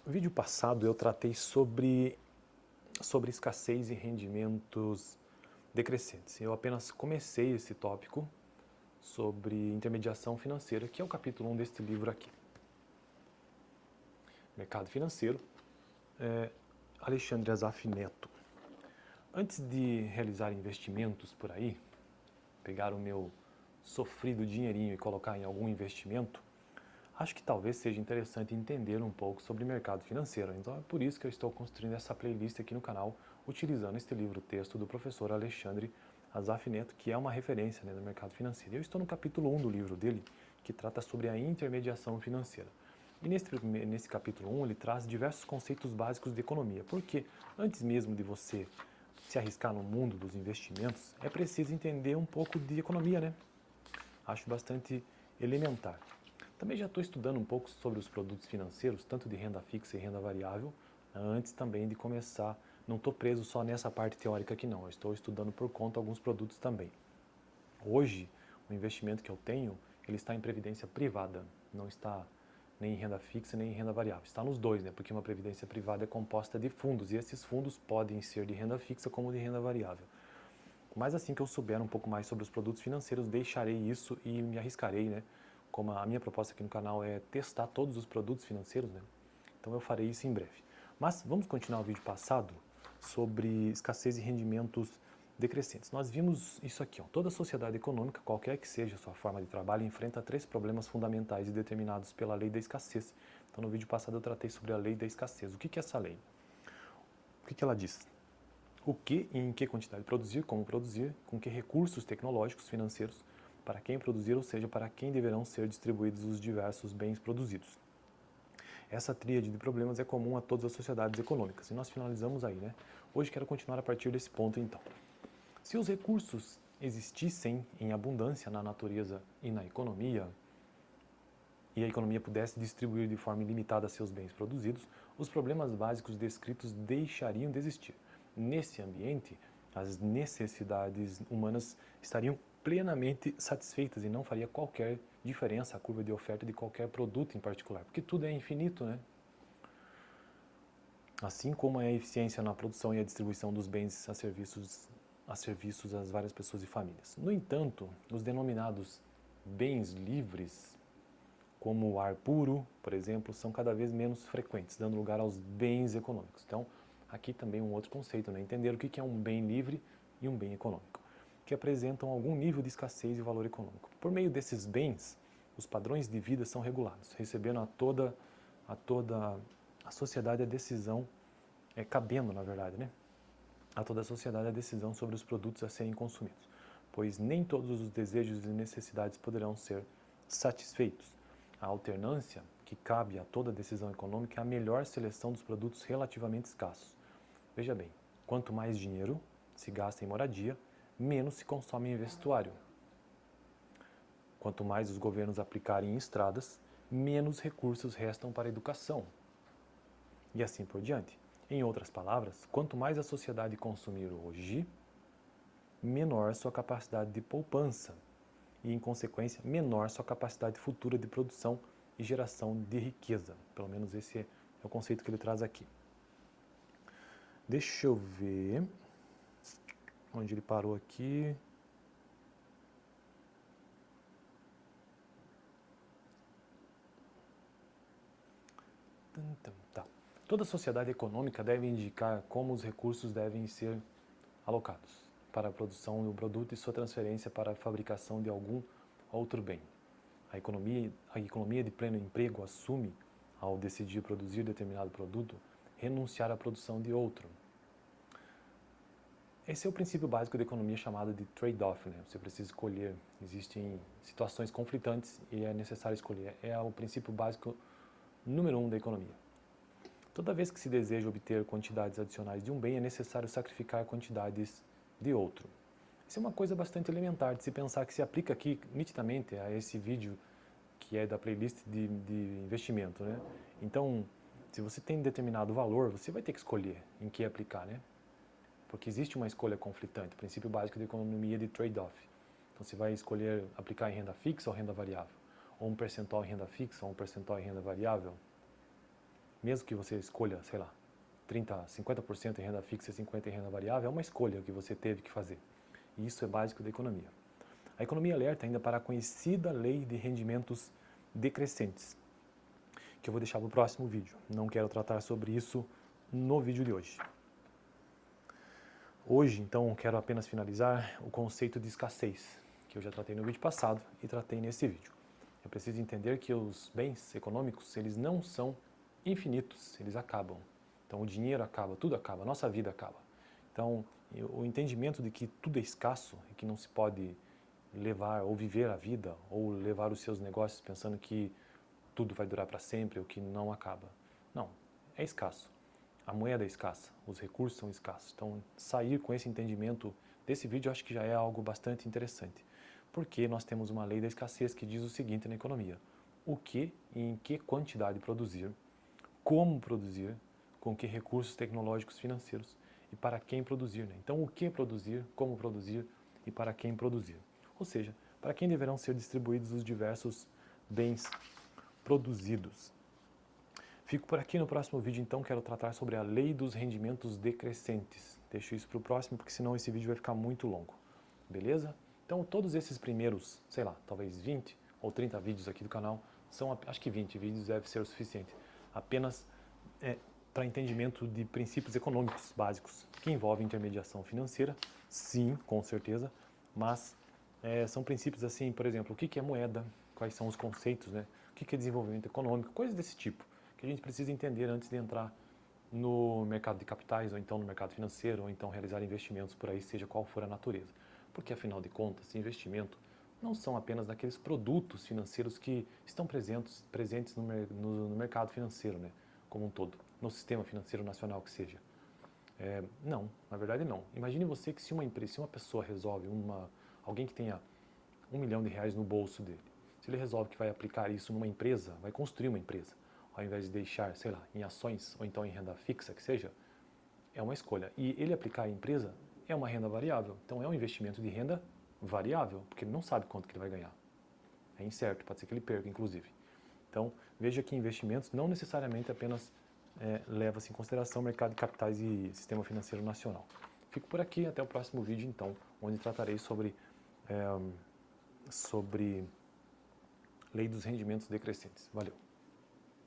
No vídeo passado eu tratei sobre escassez e rendimentos decrescentes. Eu apenas comecei esse tópico sobre intermediação financeira, que é o capítulo 1 deste livro aqui. Mercado financeiro, Alexandre Azaf Neto. Antes de realizar investimentos por aí, pegar o meu sofrido dinheirinho e colocar em algum investimento, acho que talvez seja interessante entender um pouco sobre mercado financeiro. Então é por isso que eu estou construindo essa playlist aqui no canal, utilizando este livro-texto do professor Alexandre Azaf Neto, que é uma referência, no mercado financeiro. Eu estou no capítulo 1 do livro dele, que trata sobre a intermediação financeira. E nesse capítulo 1 ele traz diversos conceitos básicos de economia, porque antes mesmo de você se arriscar no mundo dos investimentos, é preciso entender um pouco de economia, né? Acho bastante elementar. Também já estou estudando um pouco sobre os produtos financeiros, tanto de renda fixa e renda variável, antes também de começar. Não estou preso só nessa parte teórica aqui não, eu estou estudando por conta alguns produtos também. Hoje, o investimento que eu tenho, ele está em previdência privada, não está nem em renda fixa nem em renda variável. Está nos dois, né? Porque uma previdência privada é composta de fundos, e esses fundos podem ser de renda fixa como de renda variável. Mas assim que eu souber um pouco mais sobre os produtos financeiros, deixarei isso e me arriscarei, né? Como a minha proposta aqui no canal é testar todos os produtos financeiros, né? Então eu farei isso em breve. Mas vamos continuar o vídeo passado sobre escassez e rendimentos decrescentes. Nós vimos isso aqui, ó. Toda sociedade econômica, qualquer que seja a sua forma de trabalho, enfrenta três problemas fundamentais determinados pela lei da escassez. Então no vídeo passado eu tratei sobre a lei da escassez. O que é essa lei? O que ela diz? O que e em que quantidade produzir, como produzir, com que recursos tecnológicos, financeiros, para quem produzir, ou seja, para quem deverão ser distribuídos os diversos bens produzidos. Essa tríade de problemas é comum a todas as sociedades econômicas. E nós finalizamos aí, né? Hoje quero continuar a partir desse ponto, então. Se os recursos existissem em abundância na natureza e na economia, e a economia pudesse distribuir de forma ilimitada seus bens produzidos, os problemas básicos descritos deixariam de existir. Nesse ambiente, as necessidades humanas estariam plenamente satisfeitas e não faria qualquer diferença a curva de oferta de qualquer produto em particular, porque tudo é infinito, né? Assim como a eficiência na produção e a distribuição dos bens a serviços às várias pessoas e famílias. No entanto, os denominados bens livres, como o ar puro, por exemplo, são cada vez menos frequentes, dando lugar aos bens econômicos. Então, aqui também um outro conceito, né? Entender o que é um bem livre e um bem econômico, que apresentam algum nível de escassez e valor econômico. Por meio desses bens, os padrões de vida são regulados, recebendo a toda a sociedade a decisão, cabendo, na verdade, né? A toda a sociedade a decisão sobre os produtos a serem consumidos, pois nem todos os desejos e necessidades poderão ser satisfeitos. A alternância que cabe a toda decisão econômica é a melhor seleção dos produtos relativamente escassos. Veja bem, quanto mais dinheiro se gasta em moradia, menos se consome em vestuário. Quanto mais os governos aplicarem em estradas, menos recursos restam para a educação. E assim por diante. Em outras palavras, quanto mais a sociedade consumir hoje, menor sua capacidade de poupança e, em consequência, menor sua capacidade futura de produção e geração de riqueza. Pelo menos esse é o conceito que ele traz aqui. Deixa eu ver onde ele parou aqui. Tá. Toda sociedade econômica deve indicar como os recursos devem ser alocados para a produção do produto e sua transferência para a fabricação de algum outro bem. A economia de pleno emprego assume, ao decidir produzir determinado produto, renunciar à produção de outro. Esse é o princípio básico da economia chamado de trade-off, né? Você precisa escolher, existem situações conflitantes e é necessário escolher. É o princípio básico número 1 da economia. Toda vez que se deseja obter quantidades adicionais de um bem, é necessário sacrificar quantidades de outro. Isso é uma coisa bastante elementar de se pensar, que se aplica aqui nitidamente a esse vídeo que é da playlist de investimento, né? Então, se você tem determinado valor, você vai ter que escolher em que aplicar, né? Porque existe uma escolha conflitante, o princípio básico da economia de trade-off. Então, você vai escolher aplicar em renda fixa ou renda variável, ou um percentual em renda fixa ou um percentual em renda variável. mesmo que você escolha, sei lá, 30%, 50% em renda fixa e 50% em renda variável, é uma escolha que você teve que fazer. E isso é básico da economia. A economia alerta ainda para a conhecida lei de rendimentos decrescentes, que eu vou deixar para o próximo vídeo. Não quero tratar sobre isso no vídeo de hoje. Hoje, então, quero apenas finalizar o conceito de escassez, que eu já tratei no vídeo passado e tratei nesse vídeo. É preciso entender que os bens econômicos, eles não são infinitos, eles acabam. Então, o dinheiro acaba, tudo acaba, a nossa vida acaba. Então, o entendimento de que tudo é escasso e que não se pode levar ou viver a vida ou levar os seus negócios pensando que tudo vai durar para sempre ou que não acaba. Não, é escasso. A moeda é escassa, os recursos são escassos. Então, sair com esse entendimento desse vídeo eu acho que já é algo bastante interessante. Porque nós temos uma lei da escassez que diz o seguinte na economia: o que e em que quantidade produzir, como produzir, com que recursos tecnológicos financeiros e para quem produzir. Né? Então, o que produzir, como produzir e para quem produzir. Ou seja, para quem deverão ser distribuídos os diversos bens produzidos. Fico por aqui. No próximo vídeo, então, quero tratar sobre a lei dos rendimentos decrescentes. Deixo isso para o próximo, porque senão esse vídeo vai ficar muito longo. Beleza? Então, todos esses primeiros, sei lá, talvez 20 ou 30 vídeos aqui do canal, acho que 20 vídeos deve ser o suficiente. Apenas para entendimento de princípios econômicos básicos, que envolvem intermediação financeira, sim, com certeza, mas são princípios assim, por exemplo, o que é moeda, quais são os conceitos, né? O que é desenvolvimento econômico, coisas desse tipo, que a gente precisa entender antes de entrar no mercado de capitais, ou então no mercado financeiro, ou então realizar investimentos por aí, seja qual for a natureza. Porque, afinal de contas, investimento não são apenas daqueles produtos financeiros que estão presentes no mercado financeiro, né, como um todo, no sistema financeiro nacional que seja. Não, na verdade não. Imagine você que se uma pessoa resolve, alguém que tenha R$1 milhão no bolso dele, se ele resolve que vai aplicar isso numa empresa, vai construir uma empresa, ao invés de deixar, sei lá, em ações ou então em renda fixa que seja, é uma escolha. E ele aplicar em empresa é uma renda variável, então é um investimento de renda variável, porque ele não sabe quanto que ele vai ganhar. É incerto, pode ser que ele perca, inclusive. Então, veja que investimentos não necessariamente apenas leva-se em consideração o mercado de capitais e sistema financeiro nacional. Fico por aqui, até o próximo vídeo, então, onde tratarei sobre lei dos rendimentos decrescentes. Valeu!